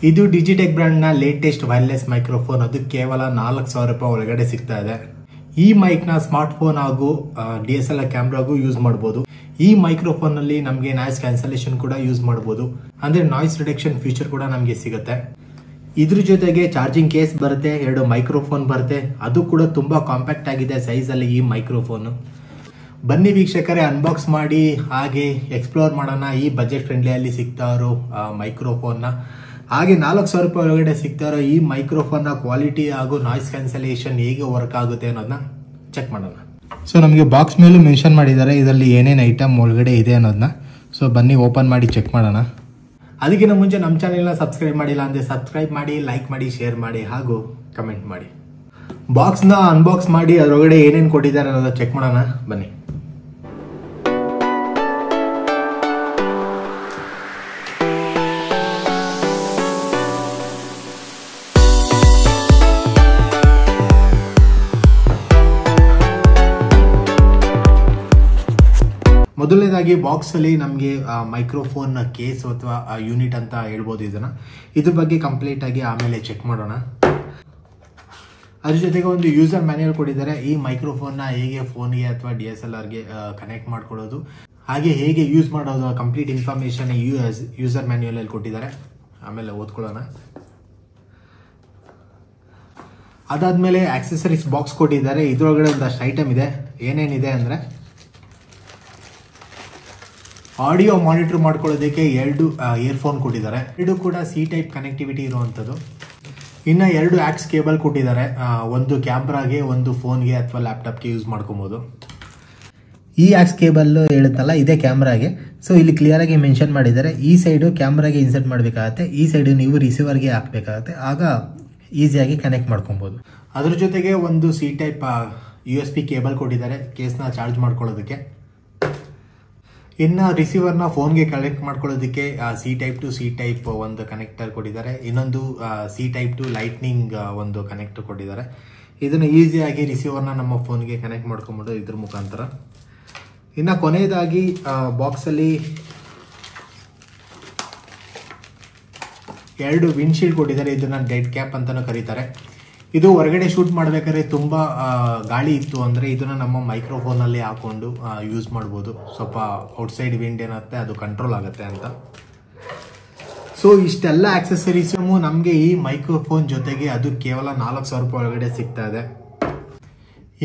ಇದು ಡಿಜಿಟೆಕ್ ಬ್ರ್ಯಾಂಡ್ನ latest wireless microphone. ಅದು ಕೇವಲ 4,000 ರೂಪಾಯಿ ಒಳಗಡೆ ಸಿಗ್ತಾ ಇದೆ. ಈ ಮೈಕ್ನ ಸ್ಮಾರ್ಟ್ ಫೋನ್ ಹಾಗೂ DSLR ಕ್ಯಾಮ್ರಾಗೂ ಯೂಸ್ ಮಾಡಬಹುದು. ಈ ಮೈಕ್ರೋಫೋನ್ ನಲ್ಲಿ ನಮಗೆ ನಾಯ್ಸ್ ಕ್ಯಾನ್ಸಲೇಷನ್ ಕೂಡ ಯೂಸ್ ಮಾಡಬಹುದು. ಅಂದ್ರೆ ನಾಯ್ಸ್ ರಿಡಕ್ಷನ್ ಫೀಚರ್ ಕೂಡ ನಮಗೆ ಸಿಗುತ್ತೆ. ಇದ್ರ ಜೊತೆಗೆ ಚಾರ್ಜಿಂಗ್ ಕೇಸ್ ಬರುತ್ತೆ, 2 ಮೈಕ್ರೋಫೋನ್ ಬರುತ್ತೆ. ಅದು ಕೂಡ ತುಂಬಾ ಕಾಂಪ್ಯಾಕ್ಟ್ ಆಗಿದೆ ಸೈಜ್ ಅಲ್ಲಿ ಈ ಮೈಕ್ರೋಫೋನ್. ಬನ್ನಿ ವೀಕ್ಷಕರೇ, ಅನ್ಬಾಕ್ಸ್ ಮಾಡಿ ಹಾಗೆ ಎಕ್ಸ್ಪ್ಲೋರ್ ಮಾಡೋಣ ಈ ಬಜೆಟ್ ಫ್ರೆಂಡ್ಲಿ ಅಲ್ಲಿ ಸಿಗ್ತಾ ಇರೋ ಮೈಕ್ರೋಫೋನ್ ನ. ಹಾಗೆ 4,000 ರೂಪಾಯಿ ಒಳಗಡೆ ಸಿಗ್ತಾ ಇರೋ ಈ ಮೈಕ್ರೋಫೋನ್ ನ ಕ್ವಾಲಿಟಿ ಹಾಗೂ ನಾಯ್ಸ್ ಕ್ಯಾನ್ಸಲೇಷನ್ ಹೇಗೆ ವರ್ಕ್ ಆಗುತ್ತೆ ಅನ್ನೋದನ್ನ ಚೆಕ್ ಮಾಡೋಣ. ಸೊ ನಮಗೆ ಬಾಕ್ಸ್ ಮೇಲೂ ಮೆನ್ಷನ್ ಮಾಡಿದ್ದಾರೆ ಇದರಲ್ಲಿ ಏನೇನು ಐಟಮ್ ಒಳಗಡೆ ಇದೆ ಅನ್ನೋದನ್ನ. ಸೊ ಬನ್ನಿ ಓಪನ್ ಮಾಡಿ ಚೆಕ್ ಮಾಡೋಣ. ಅದಕ್ಕಿಂತ ಮುಂಚೆ ನಮ್ಮ ಚಾನೆಲ್ನ ಸಬ್ಸ್ಕ್ರೈಬ್ ಮಾಡಿಲ್ಲ ಅಂದರೆ ಸಬ್ಸ್ಕ್ರೈಬ್ ಮಾಡಿ, ಲೈಕ್ ಮಾಡಿ, ಶೇರ್ ಮಾಡಿ ಹಾಗೂ ಕಮೆಂಟ್ ಮಾಡಿ. ಬಾಕ್ಸ್ನ ಅನ್ಬಾಕ್ಸ್ ಮಾಡಿ ಅದರೊಳಗಡೆ ಏನೇನು ಕೊಟ್ಟಿದ್ದಾರೆ ಅನ್ನೋದನ್ನ ಚೆಕ್ ಮಾಡೋಣ ಬನ್ನಿ. ಮೊದಲನೇದಾಗಿ ಬಾಕ್ಸ್ ಅಲ್ಲಿ ನಮಗೆ ಮೈಕ್ರೋಫೋನ್ ಕೇಸ್ ಅಥವಾ ಯೂನಿಟ್ ಅಂತ ಹೇಳ್ಬೋದು ಇದನ್ನ. ಇದ್ರ ಬಗ್ಗೆ ಕಂಪ್ಲೀಟ್ ಆಗಿ ಆಮೇಲೆ ಚೆಕ್ ಮಾಡೋಣ. ಅದ್ರ ಜೊತೆಗೆ ಒಂದು ಯೂಸರ್ ಮ್ಯಾನ್ಯುಯಲ್ ಕೊಟ್ಟಿದ್ದಾರೆ. ಈ ಮೈಕ್ರೋಫೋನ್ ನ ಹೇಗೆ ಫೋನ್ಗೆ ಅಥವಾ DSLR ಗೆ ಕನೆಕ್ಟ್ ಮಾಡ್ಕೊಳ್ಳೋದು, ಹಾಗೆ ಹೇಗೆ ಯೂಸ್ ಮಾಡೋದು ಕಂಪ್ಲೀಟ್ ಇನ್ಫಾರ್ಮೇಶನ್ ಯೂಸರ್ ಮ್ಯಾನ್ಯುಯಲ್ ಅಲ್ಲಿ ಕೊಟ್ಟಿದ್ದಾರೆ. ಆಮೇಲೆ ಓದ್ಕೊಳ್ಳೋಣ. ಅದಾದ್ಮೇಲೆ ಆಕ್ಸೆಸರೀಸ್ ಬಾಕ್ಸ್ ಕೊಟ್ಟಿದ್ದಾರೆ. ಇದ್ರೊಳಗಡೆ ಒಂದಷ್ಟು ಐಟಮ್ ಇದೆ. ಏನೇನಿದೆ ಅಂದ್ರೆ ಆಡಿಯೋ ಮಾನಿಟರ್ ಮಾಡ್ಕೊಳ್ಳೋದಕ್ಕೆ 2 ಇಯರ್ಫೋನ್ ಕೊಟ್ಟಿದ್ದಾರೆ. 2 ಕೂಡ C ಟೈಪ್ ಕನೆಕ್ಟಿವಿಟಿ ಇರುವಂಥದ್ದು. ಇನ್ನು 2 ಆಕ್ಸ್ ಕೇಬಲ್ ಕೊಟ್ಟಿದ್ದಾರೆ. ಒಂದು ಕ್ಯಾಮ್ರಾಗೆ, ಒಂದು ಫೋನ್ಗೆ ಅಥವಾ ಲ್ಯಾಪ್ಟಾಪ್ಗೆ ಯೂಸ್ ಮಾಡ್ಕೊಬೋದು. ಈ ಆಕ್ಸ್ ಕೇಬಲ್ ಹೇಳುತ್ತಲ್ಲ ಇದೇ ಕ್ಯಾಮ್ರಾಗೆ. ಸೊ ಇಲ್ಲಿ ಕ್ಲಿಯರ್ ಆಗಿ ಮೆನ್ಷನ್ ಮಾಡಿದ್ದಾರೆ. ಈ ಸೈಡು ಕ್ಯಾಮ್ರಾಗೆ ಇನ್ಸರ್ಟ್ ಮಾಡಬೇಕಾಗತ್ತೆ, ಈ ಸೈಡು ನೀವು ರಿಸೀವರ್ಗೆ ಹಾಕಬೇಕಾಗತ್ತೆ. ಆಗ ಈಸಿಯಾಗಿ ಕನೆಕ್ಟ್ ಮಾಡ್ಕೊಬೋದು. ಅದ್ರ ಜೊತೆಗೆ ಒಂದು C ಟೈಪ್ USB ಕೇಬಲ್ ಕೊಟ್ಟಿದ್ದಾರೆ ಕೇಸ್ನ ಚಾರ್ಜ್ ಮಾಡ್ಕೊಳ್ಳೋದಕ್ಕೆ. ಇನ್ನು ರಿಸೀವರ್ನ ಫೋನ್ಗೆ ಕನೆಕ್ಟ್ ಮಾಡ್ಕೊಳ್ಳೋದಕ್ಕೆ C type two C type ಒಂದು ಕನೆಕ್ಟರ್ ಕೊಟ್ಟಿದ್ದಾರೆ. ಇನ್ನೊಂದು C ಟೈಪ್ ಟು ಲೈಟ್ನಿಂಗ್ ಒಂದು ಕನೆಕ್ಟರ್ ಕೊಟ್ಟಿದ್ದಾರೆ. ಇದನ್ನು ಈಸಿಯಾಗಿ ರಿಸೀವರ್ನ ನಮ್ಮ ಫೋನ್ಗೆ ಕನೆಕ್ಟ್ ಮಾಡ್ಕೊಬೋದು ಇದ್ರ ಮುಖಾಂತರ. ಇನ್ನು ಕೊನೆಯದಾಗಿ ಬಾಕ್ಸಲ್ಲಿ 2 ವಿಂಡ್ಶೀಲ್ಡ್ ಕೊಟ್ಟಿದ್ದಾರೆ. ಇದನ್ನ ಡೆಡ್ ಕ್ಯಾಪ್ ಅಂತಾನು ಕರೀತಾರೆ. ಇದು ಹೊರಗಡೆ ಶೂಟ್ ಮಾಡಬೇಕಾದ್ರೆ ತುಂಬ ಗಾಳಿ ಇತ್ತು ಅಂದರೆ ಇದನ್ನು ನಮ್ಮ ಮೈಕ್ರೋಫೋನಲ್ಲಿ ಹಾಕೊಂಡು ಯೂಸ್ ಮಾಡ್ಬೋದು. ಸ್ವಲ್ಪ ಔಟ್ಸೈಡ್ ವಿಂಡ್ ಏನಾಗುತ್ತೆ ಅದು ಕಂಟ್ರೋಲ್ ಆಗುತ್ತೆ ಅಂತ. ಸೊ ಇಷ್ಟೆಲ್ಲ ಆಕ್ಸೆಸರೀಸ್ ನಮಗೆ ಈ ಮೈಕ್ರೋಫೋನ್ ಜೊತೆಗೆ ಅದು ಕೇವಲ 4,000 ರೂಪಾಯಿ ಒಳಗಡೆ ಸಿಗ್ತಾ ಇದೆ.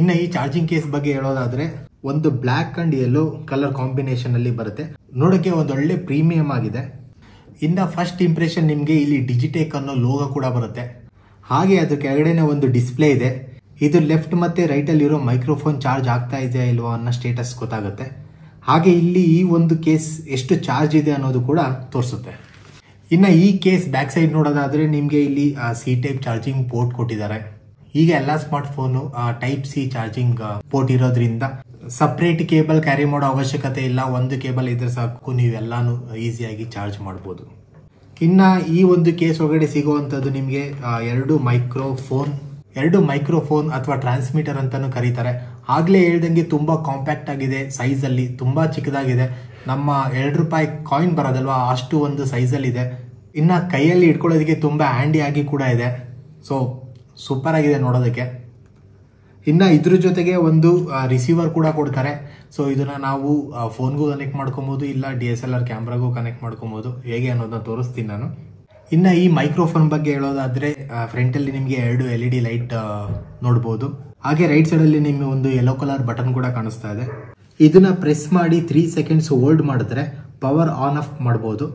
ಇನ್ನು ಈ ಚಾರ್ಜಿಂಗ್ ಕೇಸ್ ಬಗ್ಗೆ ಹೇಳೋದಾದ್ರೆ ಒಂದು black and yellow colour combination ಅಲ್ಲಿ ಬರುತ್ತೆ. ನೋಡೋಕೆ ಒಂದು ಒಳ್ಳೆ ಪ್ರೀಮಿಯಂ ಆಗಿದೆ. ಇನ್ನು ಫಸ್ಟ್ ಇಂಪ್ರೆಷನ್ ನಿಮಗೆ ಇಲ್ಲಿ ಡಿಜಿಟೆಕ್ ಅನ್ನೋ ಲೋಗೋ ಕೂಡ ಬರುತ್ತೆ. ಹಾಗೆ ಅದ್ರ ಕೆಳಗಡೆನೆ ಒಂದು ಡಿಸ್ಪ್ಲೇ ಇದೆ. ಇದು ಲೆಫ್ಟ್ ಮತ್ತೆ ರೈಟ್ ಅಲ್ಲಿ ಇರೋ ಮೈಕ್ರೋಫೋನ್ ಚಾರ್ಜ್ ಆಗ್ತಾ ಇದೆಯಾ ಇಲ್ವಾ ಅನ್ನೋ ಸ್ಟೇಟಸ್ ಗೊತ್ತಾಗುತ್ತೆ. ಹಾಗೆ ಇಲ್ಲಿ ಈ ಒಂದು ಕೇಸ್ ಎಷ್ಟು ಚಾರ್ಜ್ ಇದೆ ಅನ್ನೋದು ಕೂಡ ತೋರಿಸುತ್ತೆ. ಇನ್ನು ಈ ಕೇಸ್ ಬ್ಯಾಕ್ ಸೈಡ್ ನೋಡೋದಾದ್ರೆ ನಿಮಗೆ ಇಲ್ಲಿ C ಟೈಪ್ ಚಾರ್ಜಿಂಗ್ ಪೋರ್ಟ್ ಕೊಟ್ಟಿದ್ದಾರೆ. ಈಗ ಎಲ್ಲ smart phone type C charging port ಇರೋದ್ರಿಂದ ಸಪ್ರೇಟ್ ಕೇಬಲ್ ಕ್ಯಾರಿ ಮಾಡೋ ಅವಶ್ಯಕತೆ ಇಲ್ಲ. ಒಂದು ಕೇಬಲ್ ಇದ್ರೆ ಸಾಕು, ನೀವೆಲ್ಲಾನು ಈಸಿಯಾಗಿ ಚಾರ್ಜ್ ಮಾಡ್ಬೋದು. ಇನ್ನ ಈ ಒಂದು ಕೇಸ್ ಒಳಗಡೆ ಸಿಗುವಂತದ್ದು ನಿಮಗೆ 2 ಮೈಕ್ರೋಫೋನ್ ಅಥವಾ ಟ್ರಾನ್ಸ್ಮಿಟರ್ ಅಂತಾನು ಕರೀತಾರೆ. ಆಗ್ಲೇ ಹೇಳ್ದಂಗೆ ತುಂಬಾ ಕಾಂಪ್ಯಾಕ್ಟ್ ಆಗಿದೆ, ಸೈಜ್ ಅಲ್ಲಿ ತುಂಬಾ ಚಿಕ್ಕದಾಗಿದೆ. ನಮ್ಮ 2 ರೂಪಾಯಿ ಕಾಯಿನ್ ಬರೋದಲ್ವಾ ಅಷ್ಟು ಒಂದು ಸೈಜ್ ಅಲ್ಲಿ ಇದೆ. ಇನ್ನ ಕೈಯಲ್ಲಿ ಇಟ್ಕೊಳ್ಳೋದಕ್ಕೆ ತುಂಬಾ ಹ್ಯಾಂಡಿ ಆಗಿ ಕೂಡ ಇದೆ. ಸೊ ಸೂಪರ್ ಆಗಿದೆ ನೋಡೋದಕ್ಕೆ. ಇನ್ನ ಇದ್ರ ಜೊತೆಗೆ ಒಂದು ರಿಸೀವರ್ ಕೂಡ ಕೊಡ್ತಾರೆ. ಸೊ ಇದನ್ನ ನಾವು ಫೋನ್ಗೂ ಕನೆಕ್ಟ್ ಮಾಡ್ಕೊಬಹುದು, ಇಲ್ಲ DSLR ಕ್ಯಾಮ್ರಾಗೂ ಕನೆಕ್ಟ್ ಮಾಡ್ಕೊಬಹುದು. ಹೇಗೆ ಅನ್ನೋದನ್ನ ತೋರಿಸ್ತೀನಿ ನಾನು. ಇನ್ನ ಈ ಮೈಕ್ರೋಫೋನ್ ಬಗ್ಗೆ ಹೇಳೋದಾದ್ರೆ ಫ್ರಂಟ್ ಅಲ್ಲಿ ನಿಮಗೆ 2 LED ಲೈಟ್ ನೋಡಬಹುದು. ಹಾಗೆ ರೈಟ್ ಸೈಡ್ ಅಲ್ಲಿ ನಿಮಗೆ ಒಂದು ಯೆಲ್ಲೋ ಕಲರ್ ಬಟನ್ ಕೂಡ ಕಾಣಿಸ್ತಾ ಇದೆ. ಇದನ್ನ ಪ್ರೆಸ್ ಮಾಡಿ 3 ಸೆಕೆಂಡ್ಸ್ ಹೋಲ್ಡ್ ಮಾಡಿದ್ರೆ ಪವರ್ ಆನ್ ಆಫ್ ಮಾಡಬಹುದು.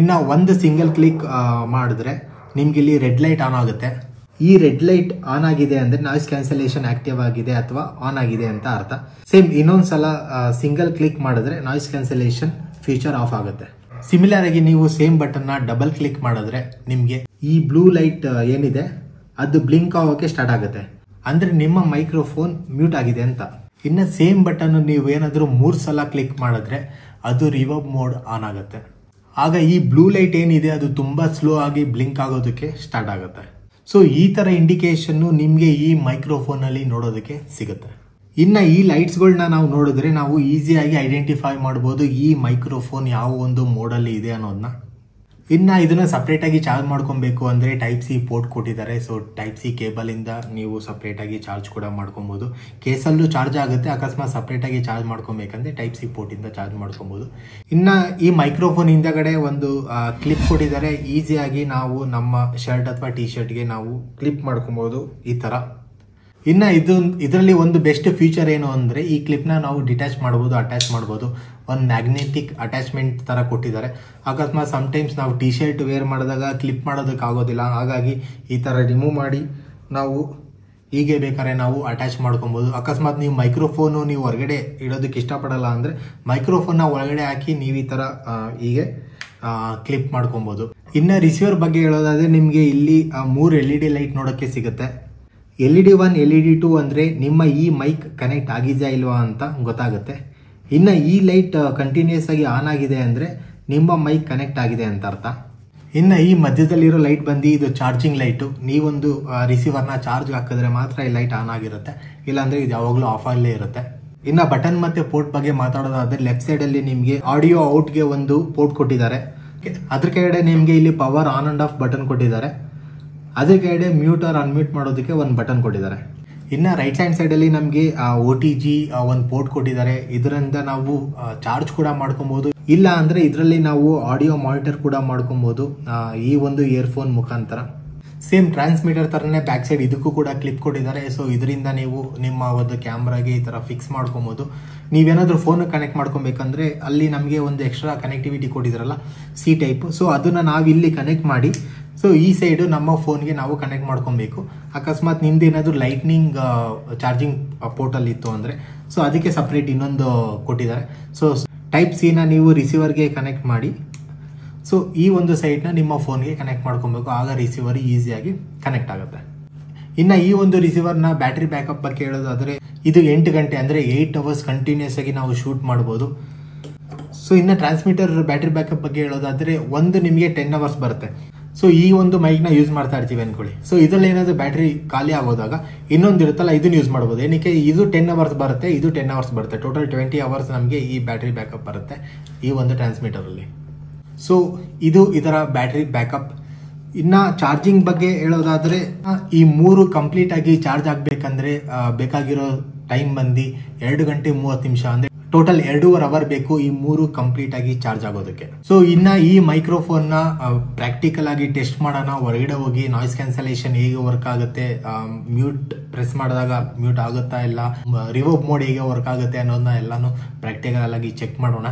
ಇನ್ನ ಒಂದು ಸಿಂಗಲ್ ಕ್ಲಿಕ್ ಮಾಡಿದ್ರೆ ನಿಮ್ಗೆ ಇಲ್ಲಿ ರೆಡ್ ಲೈಟ್ ಆನ್ ಆಗುತ್ತೆ. ಈ ರೆಡ್ ಲೈಟ್ ಆನ್ ಆಗಿದೆ ಅಂದ್ರೆ ನಾಯ್ಸ್ ಕ್ಯಾನ್ಸಲೇಷನ್ ಆಕ್ಟಿವ್ ಆಗಿದೆ ಅಥವಾ ಆನ್ ಆಗಿದೆ ಅಂತ ಅರ್ಥ. ಸೇಮ್ ಇನ್ನೊಂದ್ಸಲ ಸಿಂಗಲ್ ಕ್ಲಿಕ್ ಮಾಡಿದ್ರೆ ನಾಯ್ಸ್ ಕ್ಯಾನ್ಸಲೇಷನ್ ಫೀಚರ್ ಆಫ್ ಆಗುತ್ತೆ. ಸಿಮಿಲರ್ ಆಗಿ ನೀವು ಸೇಮ್ ಬಟನ್ ನ ಡಬಲ್ ಕ್ಲಿಕ್ ಮಾಡಿದ್ರೆ ನಿಮ್ಗೆ ಈ ಬ್ಲೂ ಲೈಟ್ ಏನಿದೆ ಅದು ಬ್ಲಿಂಕ್ ಆಗೋಕೆ ಸ್ಟಾರ್ಟ್ ಆಗುತ್ತೆ. ಅಂದ್ರೆ ನಿಮ್ಮ ಮೈಕ್ರೋಫೋನ್ ಮ್ಯೂಟ್ ಆಗಿದೆ ಅಂತ. ಇನ್ನು ಸೇಮ್ ಬಟನ್ ನೀವು ಏನಾದ್ರೂ 3 ಸಲ ಕ್ಲಿಕ್ ಮಾಡಿದ್ರೆ ಅದು ರಿವರ್ಬ್ ಮೋಡ್ ಆನ್ ಆಗುತ್ತೆ. ಆಗ ಈ ಬ್ಲೂ ಲೈಟ್ ಏನಿದೆ ಅದು ತುಂಬಾ ಸ್ಲೋ ಆಗಿ ಬ್ಲಿಂಕ್ ಆಗೋದಕ್ಕೆ ಸ್ಟಾರ್ಟ್ ಆಗುತ್ತೆ. ಸೊ ಈ ತರ ಇಂಡಿಕೇಶನ್ ನಿಮ್ಗೆ ಈ ಮೈಕ್ರೋಫೋನ್ ಅಲ್ಲಿ ನೋಡೋದಕ್ಕೆ ಸಿಗುತ್ತೆ. ಇನ್ನು ಈ ಲೈಟ್ಸ್ಗಳನ್ನ ನಾವು ನೋಡಿದ್ರೆ ನಾವು ಈಸಿಯಾಗಿ ಐಡೆಂಟಿಫೈ ಮಾಡಬಹುದು ಈ ಮೈಕ್ರೋಫೋನ್ ಯಾವ ಒಂದು ಮೋಡಲ್ಲಿ ಇದೆ ಅನ್ನೋದನ್ನ. ಇನ್ನು ಇದನ್ನ ಸಪ್ರೇಟಾಗಿ ಚಾರ್ಜ್ ಮಾಡ್ಕೊಬೇಕು ಅಂದರೆ ಟೈಪ್ ಸಿ ಪೋರ್ಟ್ ಕೊಟ್ಟಿದ್ದಾರೆ. ಸೊ ಟೈಪ್ ಸಿ ಕೇಬಲಿಂದ ನೀವು ಸಪ್ರೇಟಾಗಿ ಚಾರ್ಜ್ ಕೂಡ ಮಾಡ್ಕೊಬೋದು. ಕೇಸಲ್ಲೂ ಚಾರ್ಜ್ ಆಗುತ್ತೆ. ಅಕಸ್ಮಾತ್ ಸಪ್ರೇಟಾಗಿ ಚಾರ್ಜ್ ಮಾಡ್ಕೊಬೇಕಂದ್ರೆ ಟೈಪ್ ಸಿ ಪೋರ್ಟಿಂದ ಚಾರ್ಜ್ ಮಾಡ್ಕೊಬೋದು. ಇನ್ನು ಈ ಮೈಕ್ರೋಫೋನ್ ಹಿಂದಗಡೆ ಒಂದು ಕ್ಲಿಪ್ ಕೊಟ್ಟಿದ್ದಾರೆ. ಈಸಿಯಾಗಿ ನಾವು ನಮ್ಮ ಶರ್ಟ್ ಅಥವಾ ಟಿ ಶರ್ಟ್ಗೆ ನಾವು ಕ್ಲಿಪ್ ಮಾಡ್ಕೊಬೋದು ಈ ಥರ. ಇನ್ನು ಇದರಲ್ಲಿ ಒಂದು ಬೆಸ್ಟ್ ಫೀಚರ್ ಏನು ಅಂದರೆ ಈ ಕ್ಲಿಪ್ನ ನಾವು ಡಿಟ್ಯಾಚ್ ಮಾಡ್ಬೋದು, ಅಟ್ಯಾಚ್ ಮಾಡ್ಬೋದು. ಒಂದು ಮ್ಯಾಗ್ನೆಟಿಕ್ ಅಟ್ಯಾಚ್ಮೆಂಟ್ ಥರ ಕೊಟ್ಟಿದ್ದಾರೆ. ಅಕಸ್ಮಾತ್ ಸಮ್ಟೈಮ್ಸ್ ನಾವು ಟಿ ಶರ್ಟ್ ವೇರ್ ಮಾಡಿದಾಗ ಕ್ಲಿಪ್ ಮಾಡೋದಕ್ಕಾಗೋದಿಲ್ಲ. ಹಾಗಾಗಿ ಈ ಥರ ರಿಮೂವ್ ಮಾಡಿ ನಾವು ಹೀಗೆ ಬೇಕಾದ್ರೆ ನಾವು ಅಟ್ಯಾಚ್ ಮಾಡ್ಕೊಬೋದು. ಅಕಸ್ಮಾತ್ ನೀವು ಮೈಕ್ರೋಫೋನು ನೀವು ಹೊರಗಡೆ ಇಡೋದಕ್ಕೆ ಇಷ್ಟಪಡಲ್ಲ ಅಂದರೆ ಮೈಕ್ರೋಫೋನ್ನ ಒಳಗಡೆ ಹಾಕಿ ನೀವು ಈ ಥರ ಹೀಗೆ ಕ್ಲಿಪ್ ಮಾಡ್ಕೊಬೋದು. ಇನ್ನು ರಿಸೀವರ್ ಬಗ್ಗೆ ಹೇಳೋದಾದರೆ ನಿಮಗೆ ಇಲ್ಲಿ 3 LED ಲೈಟ್ ನೋಡೋಕ್ಕೆ ಸಿಗುತ್ತೆ. LED 1 LED 2 ಅಂದರೆ ನಿಮ್ಮ ಈ ಮೈಕ್ ಕನೆಕ್ಟ್ ಆಗಿದೆಯಾ ಇಲ್ವಾ ಅಂತ ಗೊತ್ತಾಗುತ್ತೆ. ಇನ್ನು ಈ ಲೈಟ್ ಕಂಟಿನ್ಯೂಸ್ ಆಗಿ ಆನ್ ಆಗಿದೆ ಅಂದರೆ ನಿಮ್ಮ ಮೈಕ್ ಕನೆಕ್ಟ್ ಆಗಿದೆ ಅಂತ ಅರ್ಥ. ಇನ್ನು ಈ ಮಧ್ಯದಲ್ಲಿರೋ ಲೈಟ್ ಬಂದು ಇದು ಚಾರ್ಜಿಂಗ್ ಲೈಟು. ನೀವೊಂದು ರಿಸೀವರ್ನ ಚಾರ್ಜ್ ಹಾಕಿದ್ರೆ ಮಾತ್ರ ಈ ಲೈಟ್ ಆನ್ ಆಗಿರುತ್ತೆ, ಇಲ್ಲಾಂದರೆ ಇದು ಯಾವಾಗಲೂ ಆಫ್ ಅಲ್ಲೇ ಇರುತ್ತೆ. ಇನ್ನು ಬಟನ್ ಮತ್ತು ಪೋರ್ಟ್ ಬಗ್ಗೆ ಮಾತಾಡೋದಾದರೆ ಲೆಫ್ಟ್ ಸೈಡಲ್ಲಿ ನಿಮಗೆ ಆಡಿಯೋ ಔಟ್ಗೆ ಒಂದು ಪೋರ್ಟ್ ಕೊಟ್ಟಿದ್ದಾರೆ. ಅದ್ರ ಕೆಳಗಡೆ ನಿಮಗೆ ಇಲ್ಲಿ power on and of button ಕೊಟ್ಟಿದ್ದಾರೆ. ಅದ್ರ ಕೆಳಗಡೆ ಮ್ಯೂಟ್ ಆರ್ ಅನ್ಮ್ಯೂಟ್ ಮಾಡೋದಕ್ಕೆ ಒಂದು ಬಟನ್ ಕೊಟ್ಟಿದ್ದಾರೆ. ಇನ್ನು ರೈಟ್ ಹ್ಯಾಂಡ್ ಸೈಡಲ್ಲಿ ನಮಗೆ OTG ಒಂದು ಪೋರ್ಟ್ ಕೊಟ್ಟಿದ್ದಾರೆ. ಇದರಿಂದ ನಾವು ಚಾರ್ಜ್ ಕೂಡ ಮಾಡ್ಕೊಬೋದು, ಇಲ್ಲ ಅಂದರೆ ಇದರಲ್ಲಿ ನಾವು ಆಡಿಯೋ ಮಾನಿಟರ್ ಕೂಡ ಮಾಡ್ಕೊಬೋದು ಈ ಒಂದು ಇಯರ್ಫೋನ್ ಮುಖಾಂತರ. ಸೇಮ್ ಟ್ರಾನ್ಸ್ಮಿಟರ್ ಥರನೇ ಬ್ಯಾಕ್ ಸೈಡ್ ಇದಕ್ಕೂ ಕೂಡ ಕ್ಲಿಪ್ ಕೊಟ್ಟಿದ್ದಾರೆ. ಸೊ ಇದರಿಂದ ನೀವು ನಿಮ್ಮ ಒಂದು ಕ್ಯಾಮ್ರಾಗೆ ಈ ಥರ ಫಿಕ್ಸ್ ಮಾಡ್ಕೊಬೋದು. ನೀವೇನಾದರೂ ಫೋನ್ ಕನೆಕ್ಟ್ ಮಾಡ್ಕೊಬೇಕಂದ್ರೆ ಅಲ್ಲಿ ನಮಗೆ ಒಂದು ಎಕ್ಸ್ಟ್ರಾ ಕನೆಕ್ಟಿವಿಟಿ ಕೊಟ್ಟಿದ್ದಾರಲ್ಲ ಸಿ ಟೈಪ್, ಸೊ ಅದನ್ನು ನಾವು ಇಲ್ಲಿ ಕನೆಕ್ಟ್ ಮಾಡಿ ಸೊ ಈ ಸೈಡು ನಮ್ಮ ಫೋನ್ಗೆ ನಾವು ಕನೆಕ್ಟ್ ಮಾಡ್ಕೊಬೇಕು. ಅಕಸ್ಮಾತ್ ನಿಮ್ದು ಏನಾದರೂ ಲೈಟ್ನಿಂಗ್ ಚಾರ್ಜಿಂಗ್ ಪೋರ್ಟಲ್ಲಿ ಇತ್ತು ಅಂದರೆ ಸೊ ಅದಕ್ಕೆ ಸಪ್ರೇಟ್ ಇನ್ನೊಂದು ಕೊಟ್ಟಿದ್ದಾರೆ. ಸೊ ಟೈಪ್ ಸಿನ ನೀವು ರಿಸೀವರ್ಗೆ ಕನೆಕ್ಟ್ ಮಾಡಿ ಸೊ ಈ ಒಂದು ಸೈಡ್ನ ನಿಮ್ಮ ಫೋನ್ಗೆ ಕನೆಕ್ಟ್ ಮಾಡ್ಕೊಬೇಕು. ಆಗ ರಿಸೀವರ್ ಈಸಿಯಾಗಿ ಕನೆಕ್ಟ್ ಆಗುತ್ತೆ. ಇನ್ನು ಈ ಒಂದು ರಿಸೀವರ್ನ ಬ್ಯಾಟ್ರಿ ಬ್ಯಾಕಪ್ ಬಗ್ಗೆ ಹೇಳೋದಾದರೆ ಇದು 8 ಗಂಟೆ ಅಂದರೆ 8 ಅವರ್ಸ್ ಕಂಟಿನ್ಯೂಸ್ ಆಗಿ ನಾವು ಶೂಟ್ ಮಾಡ್ಬೋದು. ಸೊ ಇನ್ನು ಟ್ರಾನ್ಸ್ಮಿಟರ್ ಬ್ಯಾಟ್ರಿ ಬ್ಯಾಕಪ್ ಬಗ್ಗೆ ಹೇಳೋದಾದರೆ ಒಂದು ನಿಮಗೆ 10 ಅವರ್ಸ್ ಬರುತ್ತೆ. ಸೊ ಈ ಒಂದು ಮೈಕ್ನ ಯೂಸ್ ಮಾಡ್ತಾ ಇರ್ತೀವಿ ಅಂದ್ಕೊಳ್ಳಿ. ಸೊ ಇದರಲ್ಲಿ ಏನಾದರೂ ಬ್ಯಾಟ್ರಿ ಖಾಲಿ ಆಗೋದಾಗ ಇನ್ನೊಂದು ಇರುತ್ತಲ್ಲ ಇದನ್ನು ಯೂಸ್ ಮಾಡ್ಬೋದು. ಏನಕ್ಕೆ ಇದು 10 ಅವರ್ಸ್ ಬರುತ್ತೆ, ಇದು 10 ಅವರ್ಸ್ ಬರುತ್ತೆ. ಟೋಟಲ್ 20 ಅವರ್ಸ್ ನಮಗೆ ಈ ಬ್ಯಾಟ್ರಿ ಬ್ಯಾಕಪ್ ಬರುತ್ತೆ ಈ ಒಂದು ಟ್ರಾನ್ಸ್ಮಿಟರಲ್ಲಿ. ಸೊ ಇದು ಇದರ ಬ್ಯಾಟ್ರಿ ಬ್ಯಾಕಪ್. ಇನ್ನು ಚಾರ್ಜಿಂಗ್ ಬಗ್ಗೆ ಹೇಳೋದಾದರೆ ಈ 3 ಕಂಪ್ಲೀಟ್ ಆಗಿ ಚಾರ್ಜ್ ಆಗಬೇಕಂದ್ರೆ ಬೇಕಾಗಿರೋ ಟೈಮ್ ಬಂದು 2 ಗಂಟೆ 30 ನಿಮಿಷ ಅಂದರೆ ಟೋಟಲ್ 2.5 ಅವರ್ ಬೇಕು ಈ 3 ಕಂಪ್ಲೀಟ್ ಆಗಿ ಚಾರ್ಜ್ ಆಗೋದಕ್ಕೆ. ಸೊ ಇನ್ನು ಈ ಮೈಕ್ರೋಫೋನ್ನ ಪ್ರಾಕ್ಟಿಕಲ್ ಆಗಿ ಟೆಸ್ಟ್ ಮಾಡೋಣ. ಹೊರಗಡೆ ಹೋಗಿ ನಾಯ್ಸ್ ಕ್ಯಾನ್ಸಲೇಷನ್ ಹೇಗೆ ವರ್ಕ್ ಆಗುತ್ತೆ, ಮ್ಯೂಟ್ ಪ್ರೆಸ್ ಮಾಡಿದಾಗ ಮ್ಯೂಟ್ ಆಗುತ್ತಾ ಇಲ್ಲ, ರಿವರ್ಬ್ ಮೋಡ್ ಹೇಗೆ ವರ್ಕ್ ಆಗುತ್ತೆ ಅನ್ನೋದನ್ನ ಎಲ್ಲಾನು ಪ್ರಾಕ್ಟಿಕಲ್ ಆಗಿ ಚೆಕ್ ಮಾಡೋಣ.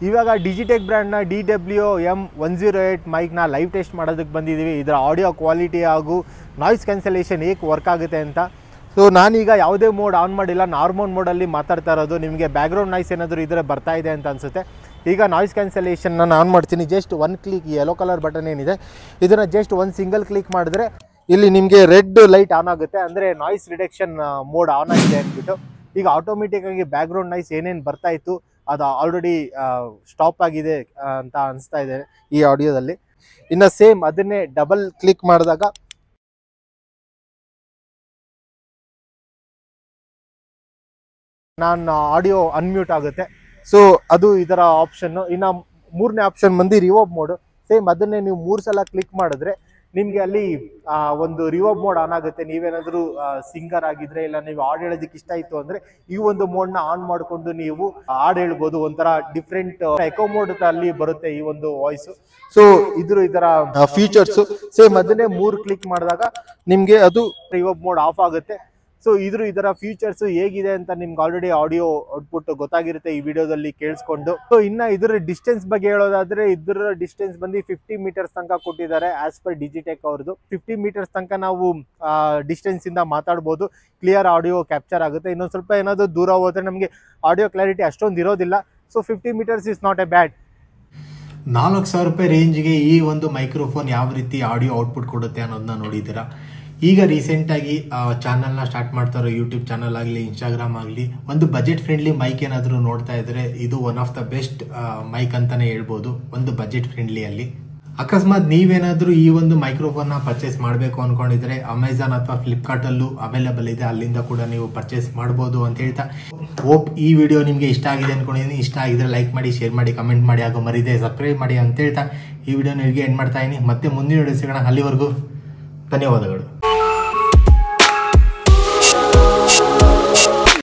ಇವಾಗ ಡಿಜಿಟೆಕ್ ಬ್ರ್ಯಾಂಡ್ನ DWM-108 ಮೈಕ್ನ ಲೈವ್ ಟೆಸ್ಟ್ ಮಾಡೋದಕ್ಕೆ ಬಂದಿದ್ದೀವಿ. ಇದರ ಆಡಿಯೋ ಕ್ವಾಲಿಟಿ ಹಾಗೂ ನಾಯ್ಸ್ ಕ್ಯಾನ್ಸಲೇಷನ್ ಹೇಗೆ ವರ್ಕ್ ಆಗುತ್ತೆ ಅಂತ. ಸೊ ನಾನೀಗ ಯಾವುದೇ ಮೋಡ್ ಆನ್ ಮಾಡಿಲ್ಲ, ನಾರ್ಮಲ್ ಮೋಡಲ್ಲಿ ಮಾತಾಡ್ತಾ ಇರೋದು. ನಿಮಗೆ ಬ್ಯಾಕ್ಗ್ರೌಂಡ್ ನಾಯ್ಸ್ ಏನಾದರೂ ಇದರ ಬರ್ತಾ ಇದೆ ಅಂತ ಅನಿಸುತ್ತೆ. ಈಗ ನಾಯ್ಸ್ ಕ್ಯಾನ್ಸಲೇಷನ್ ನಾನು ಆನ್ ಮಾಡ್ತೀನಿ. Just 1 click, yellow colour button ಏನಿದೆ ಇದನ್ನು ಜಸ್ಟ್ 1 ಸಿಂಗಲ್ ಕ್ಲಿಕ್ ಮಾಡಿದ್ರೆ ಇಲ್ಲಿ ನಿಮಗೆ ರೆಡ್ ಲೈಟ್ ಆನ್ ಆಗುತ್ತೆ, ಅಂದರೆ ನಾಯ್ಸ್ ರಿಡಕ್ಷನ್ ಮೋಡ್ ಆನ್ ಆಗಿದೆ ಅಂದ್ಬಿಟ್ಟು. ಈಗ ಆಟೋಮೆಟಿಕ್ಕಾಗಿ ಬ್ಯಾಕ್ಗ್ರೌಂಡ್ ನಾಯ್ಸ್ ಏನೇನು ಬರ್ತಾ ಇತ್ತು ಅದು ಆಲ್ರೆಡಿ ಸ್ಟಾಪ್ ಆಗಿದೆ ಅಂತ ಅನಿಸ್ತಾ ಇದೆ ಈ ಆಡಿಯೋದಲ್ಲಿ. ಇನ್ನು ಸೇಮ್ ಅದನ್ನೇ ಡಬಲ್ ಕ್ಲಿಕ್ ಮಾಡಿದಾಗ ನಾನು ಆಡಿಯೋ ಅನ್ಮ್ಯೂಟ್ ಆಗುತ್ತೆ. ಸೊ ಅದು ಇದರ ಆಪ್ಷನ್ನು. ಇನ್ನು 3ನೇ ಆಪ್ಷನ್ ಬಂದು ರಿವರ್ಬ್ ಮೋಡು. ಸೇಮ್ ಅದನ್ನೇ ನೀವು 3 ಸಲ ಕ್ಲಿಕ್ ಮಾಡಿದ್ರೆ ನಿಮಗೆ ಅಲ್ಲಿ ಒಂದು ರಿವರ್ಬ್ ಮೋಡ್ ಆನ್ ಆಗುತ್ತೆ. ನೀವೇನಾದರೂ ಸಿಂಗರ್ ಆಗಿದ್ರೆ ಇಲ್ಲ ನೀವು ಹಾಡು ಹೇಳೋದಕ್ಕೆ ಇಷ್ಟ ಇತ್ತು ಅಂದರೆ ಈ ಒಂದು ಮೋಡ್ನ ಆನ್ ಮಾಡಿಕೊಂಡು ನೀವು ಹಾಡು ಹೇಳ್ಬೋದು. ಒಂಥರ ಡಿಫ್ರೆಂಟ್ ಎಕೋ ಮೋಡ್ ಅಲ್ಲಿ ಬರುತ್ತೆ ಈ ಒಂದು ವಾಯ್ಸು. ಸೊ ಇದರ ಫೀಚರ್ಸು ಸೇಮ್ ಅದನ್ನೇ 3 ಕ್ಲಿಕ್ ಮಾಡಿದಾಗ ನಿಮಗೆ ಅದು ರಿವರ್ಬ್ ಮೋಡ್ ಆಫ್ ಆಗುತ್ತೆ. ಸೊ ಇದರ ಫೀಚರ್ಸ್ ಹೇಗಿದೆ ಅಂತ ನಿಮ್ಗೆ ಆಲ್ರೆಡಿ ಆಡಿಯೋ ಔಟ್ಪುಟ್ ಗೊತ್ತಾಗಿರುತ್ತೆ ಈ ವಿಡಿಯೋದಲ್ಲಿ ಕೇಳಿಸ್ಕೊಂಡು. ಸೊ ಇನ್ನು ಇದರ ಡಿಸ್ಟೆನ್ಸ್ ಬಗ್ಗೆ ಹೇಳೋದಾದ್ರೆ ಇದರ ಡಿಸ್ಟೆನ್ಸ್ ಬಂದು 50 ಮೀಟರ್ಸ್ ತನಕ ಕೊಟ್ಟಿದ್ದಾರೆ ಆಸ್ ಪರ್ ಡಿಜಿಟೆಕ್ ಅವ್ರದ್ದು. 50 ಮೀಟರ್ಸ್ ತನಕ ನಾವು ಡಿಸ್ಟೆನ್ಸ್ ಇಂದ ಮಾತಾಡ್ಬೋದು, ಕ್ಲಿಯರ್ ಆಡಿಯೋ ಕ್ಯಾಪ್ಚರ್ ಆಗುತ್ತೆ. ಇನ್ನೊಂದು ಸ್ವಲ್ಪ ಏನಾದರೂ ದೂರ ಹೋದ್ರೆ ನಮಗೆ ಆಡಿಯೋ ಕ್ಲಾರಿಟಿ ಅಷ್ಟೊಂದು ಇರೋದಿಲ್ಲ. So 50 meters is not a bad. 4,000 ರೂಪಾಯಿ ರೇಂಜ್ಗೆ ಈ ಒಂದು ಮೈಕ್ರೋಫೋನ್ ಯಾವ ರೀತಿ ಆಡಿಯೋ ಔಟ್ಪುಟ್ ಕೊಡುತ್ತೆ ಅನ್ನೋದನ್ನ ನೋಡಿದ್ದೀರಾ. ಈಗ ರೀಸೆಂಟಾಗಿ ಚಾನಲ್ನ ಸ್ಟಾರ್ಟ್ ಮಾಡ್ತಾ ಇರೋ ಯೂಟ್ಯೂಬ್ ಚಾನಲ್ ಆಗಲಿ ಇನ್ಸ್ಟಾಗ್ರಾಮ್ ಆಗಲಿ ಒಂದು ಬಜೆಟ್ ಫ್ರೆಂಡ್ಲಿ ಮೈಕ್ ಏನಾದರೂ ನೋಡ್ತಾ ಇದ್ರೆ ಇದು one of the best mic ಅಂತಲೇ ಹೇಳ್ಬೋದು ಒಂದು ಬಜೆಟ್ ಫ್ರೆಂಡ್ಲಿಯಲ್ಲಿ. ಅಕಸ್ಮಾತ್ ನೀವೇನಾದರೂ ಈ ಒಂದು ಮೈಕ್ರೋಫೋನ್ನ ಪರ್ಚೇಸ್ ಮಾಡಬೇಕು ಅಂದ್ಕೊಂಡಿದ್ರೆ ಅಮೆಝಾನ್ ಅಥವಾ ಫ್ಲಿಪ್ಕಾರ್ಟಲ್ಲೂ ಅವೈಲೇಬಲ್ ಇದೆ, ಅಲ್ಲಿಂದ ಕೂಡ ನೀವು ಪರ್ಚೇಸ್ ಮಾಡ್ಬೋದು ಅಂತ ಹೇಳ್ತಾ ಹೋಪ್ ಈ ವಿಡಿಯೋ ನಿಮಗೆ ಇಷ್ಟ ಆಗಿದೆ ಅಂದ್ಕೊಂಡಿದ್ದೀನಿ. ಇಷ್ಟ ಆಗಿದ್ರೆ ಲೈಕ್ ಮಾಡಿ, ಶೇರ್ ಮಾಡಿ, ಕಮೆಂಟ್ ಮಾಡಿ, ಹಾಗೂ ಮರಿದೆ ಸಬ್ಸ್ಕ್ರೈಬ್ ಮಾಡಿ ಅಂತ ಹೇಳ್ತಾ ಈ ವಿಡಿಯೋನ ಇಲ್ಲಿಗೆ ಎಂಡ್ ಮಾಡ್ತಾ ಇದೀನಿ. ಮತ್ತೆ ಮುಂದಿನ ವಿಡಿಯೋ ಸಿಗೋಣ. ಅಲ್ಲಿವರೆಗೂ ಧನ್ಯವಾದಗಳು.